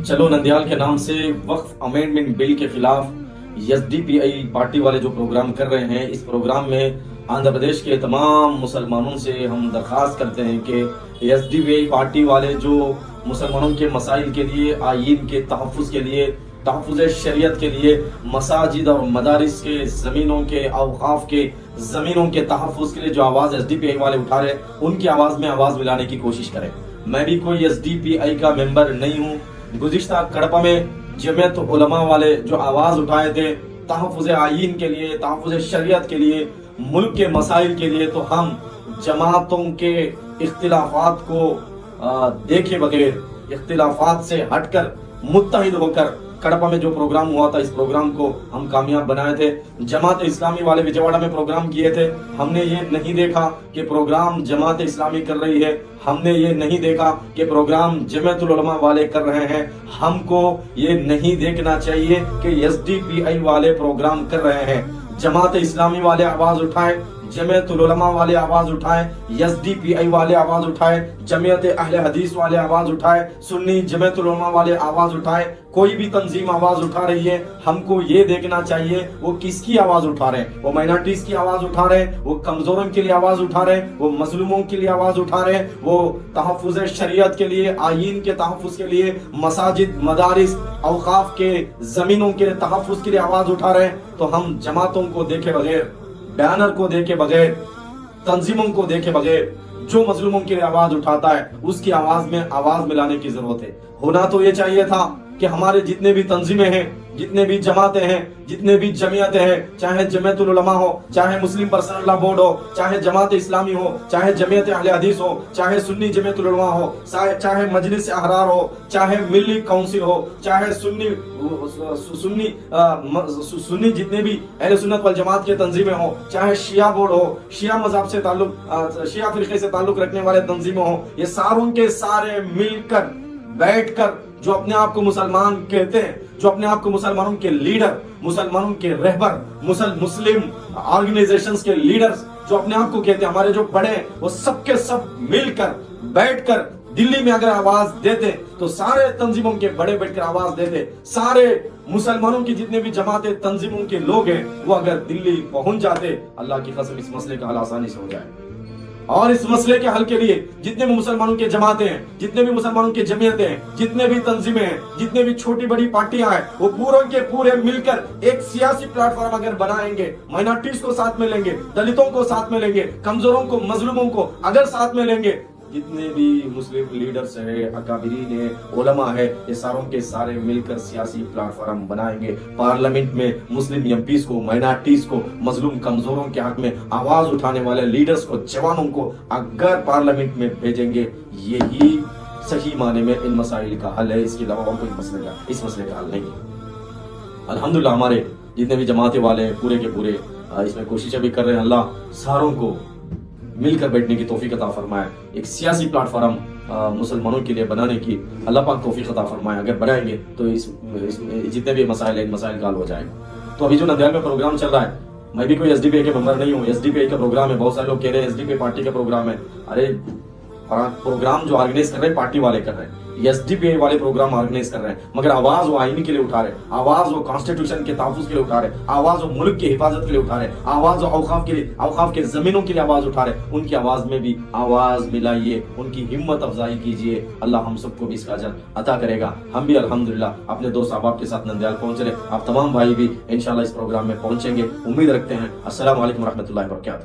چلو نندیال کے نام سے وقف امینڈمنٹ بل کے خلاف ایس ڈی پی آئی پارٹی والے جو پروگرام کر رہے ہیں، اس پروگرام میں آندھرا پردیش کے تمام مسلمانوں سے ہم درخواست کرتے ہیں کہ ایس ڈی پی آئی پارٹی والے جو مسلمانوں کے مسائل کے لیے، آئین کے تحفظ کے لیے، تحفظ شریعت کے لیے، مساجد اور مدارس کے زمینوں کے، اوقاف کے زمینوں کے تحفظ کے لیے جو آواز ایس ڈی پی آئی والے اٹھا رہے ہیں، ان کی آواز میں آواز ملانے کی کوشش کریں۔ میں بھی کوئی ایس ڈی پی آئی کا ممبر نہیں ہوں۔ گزشتہ کڑپا میں جمعیت علماء والے جو آواز اٹھائے تھے تحفظ آئین کے لیے، تحفظ شریعت کے لیے، ملک کے مسائل کے لیے، تو ہم جماعتوں کے اختلافات کو دیکھے بغیر، اختلافات سے ہٹ کر متحد ہو کر کڑپا میں جو پروگرام ہوا تھا، اس پروگرام کو ہم کامیاب بنائے تھے۔ جماعت اسلامی والے وجےواڑا میں پروگرام کیے تھے، ہم نے یہ نہیں دیکھا کہ پروگرام جماعت اسلامی کر رہی ہے، ہم نے یہ نہیں دیکھا کہ پروگرام جمعیت العلماء والے کر رہے ہیں۔ ہم کو یہ نہیں دیکھنا چاہیے کہ ایس ڈی پی آئی والے پروگرام کر رہے ہیں۔ جماعت اسلامی والے آواز اٹھائیں، جمعیت العلماء والے آواز اٹھائیں، ایس ڈی پی آئی والے آواز اٹھائیں، جمعیت اہل حدیث والے آواز اٹھائیں، سنی جمعیت العلماء والے آواز اٹھائیں۔ کوئی بھی تنظیم آواز اٹھا رہی ہے، ہم کو یہ دیکھنا چاہیے وہ کس کی آواز اٹھا رہے ہیں۔ وہ مائنارٹیز کی آواز اٹھا رہے ہیں، وہ کمزوروں کے لیے آواز اٹھا رہے ہیں، وہ مظلوموں کے لیے آواز اٹھا رہے ہیں، وہ تحفظ شریعت کے لیے، آئین کے تحفظ کے لیے، مساجد، مدارس، اوقاف کے زمینوں کے تحفظ کے لیے آواز اٹھا رہے ہیں۔ تو ہم جماعتوں کو دیکھے بغیر، بیانر کو دیکھے بغیر، تنظیموں کو دیکھے بغیر، جو مظلوموں کے لیے آواز اٹھاتا ہے اس کی آواز میں آواز ملانے کی ضرورت ہے۔ ہونا تو یہ چاہیے تھا کہ ہمارے جتنے بھی تنظیمیں ہیں، جتنے بھی جماعتیں ہیں، جتنے بھی جمعیتیں ہیں، چاہے جمعیت العلماء ہو، چاہے مسلم پرسنل لا بورڈ ہو، چاہے جماعت اسلامی ہو، چاہے جمعیت اہل حدیث ہو، چاہے سنی جمعیت العلماء ہو، چاہے مجلس احرار ہو، چاہے ملی کونسل ہو، چاہے سنی جتنے بھی اہل سنت والجماعت کے تنظیمیں ہو، چاہے شیعہ بورڈ ہو، شیعہ مذہب سے تعلق، شیعہ فرقے سے تعلق رکھنے والے تنظیمیں ہوں، یہ ساروں کے سارے مل کر بیٹھ کر جو اپنے آپ کو مسلمان کہتے ہیں، جو اپنے آپ کو مسلمانوں کے لیڈر، مسلمانوں کے رہبر، مسلم آرگنائزیشنز کے لیڈرز جو اپنے آپ کو کہتے ہیں، ہمارے جو بڑے ہیں، وہ سب کے سب مل کر بیٹھ کر دلی میں اگر آواز دیتے تو سارے تنظیموں کے بڑے بیٹھ کر آواز دیتے، سارے مسلمانوں کی جتنے بھی جماعتیں تنظیموں کے لوگ ہیں وہ اگر دلی پہنچ جاتے، اللہ کی قسم اس مسئلے کا حل آسانی سے ہو جائے۔ اور اس مسئلے کے حل کے لیے جتنے بھی مسلمانوں کے جماعتیں ہیں، جتنے بھی مسلمانوں کے جمعیتیں ہیں، جتنے بھی تنظیمیں ہیں، جتنے بھی چھوٹی بڑی پارٹیاں ہیں، وہ پوروں کے پورے مل کر ایک سیاسی پلیٹ فارم اگر بنائیں گے، مائنارٹیز کو ساتھ میں لیں گے، دلتوں کو ساتھ میں لیں گے، کمزوروں کو، مظلوموں کو اگر ساتھ میں لیں گے، جتنے بھی مسلم لیڈرز ہیں، اکابرین ہیں، علماء ہیں، یہ ساروں کے سارے مل کر سیاسی پلیٹ فارم بنائیں گے۔ پارلیمنٹ میں مسلم ایم پیز کو، مائنارٹیز کو، مظلوم کمزوروں کے حق میں آواز اٹھانے والے لیڈرز کو، جوانوں کو اگر پارلیمنٹ میں بھیجیں گے، یہی صحیح معنی میں ان مسائل کا حل ہے۔ اس کے علاوہ اور کوئی اس مسئلے کا حل نہیں ہے۔ الحمدللہ ہمارے جتنے بھی جماعتیں والے ہیں پورے کے پورے اس میں کوششیں بھی کر رہے ہیں۔ اللہ ساروں کو مل کر بیٹھنے کی توفیق عطا فرمائے، ایک سیاسی پلیٹ فارم مسلمانوں کے لیے بنانے کی اللہ پاک توفیق عطا فرمائے۔ اگر بنائیں گے تو اس جتنے بھی مسائل ہیں، ان مسائل کا حل ہو جائے گا۔ تو ابھی جو نندیال میں پروگرام چل رہا ہے، میں بھی کوئی ایس ڈی پی آئی کے ممبر نہیں ہوں، ایس ڈی پی آئی کا پروگرام ہے، بہت سارے لوگ کہہ رہے ہیں ایس ڈی پی آئی پارٹی کا پروگرام ہے۔ ارے پروگرام جو آرگنائز کر رہے ہیں پارٹی والے کر رہے ہیں، ایس ڈی پی آئی والے پروگرام آرگنائز کر رہے ہیں، مگر آواز وہ آئین کے لیے اٹھا رہے ہیں، آواز وہ کانسٹیٹیوشن کے تحفظ کے لیے اٹھا رہے ہیں، آواز وہ ملک کی حفاظت کے لیے اٹھا رہے ہیں، آواز وہ اوقاف کے زمینوں کے لیے آواز اٹھا رہے ہیں۔ ان کی آواز میں بھی آواز ملائیے، ان کی ہمت افزائی کیجیے، اللہ ہم سب کو بھی اس کا اجر عطا کرے گا۔ ہم بھی الحمدللہ اپنے دوست احباب کے ساتھ نندیال پہنچ رہے، آپ تمام بھائی بھی انشاءاللہ اس پروگرام میں پہنچیں گے، امید رکھتے ہیں۔ السلام علیکم ورحمۃ اللہ وبرکاتہ۔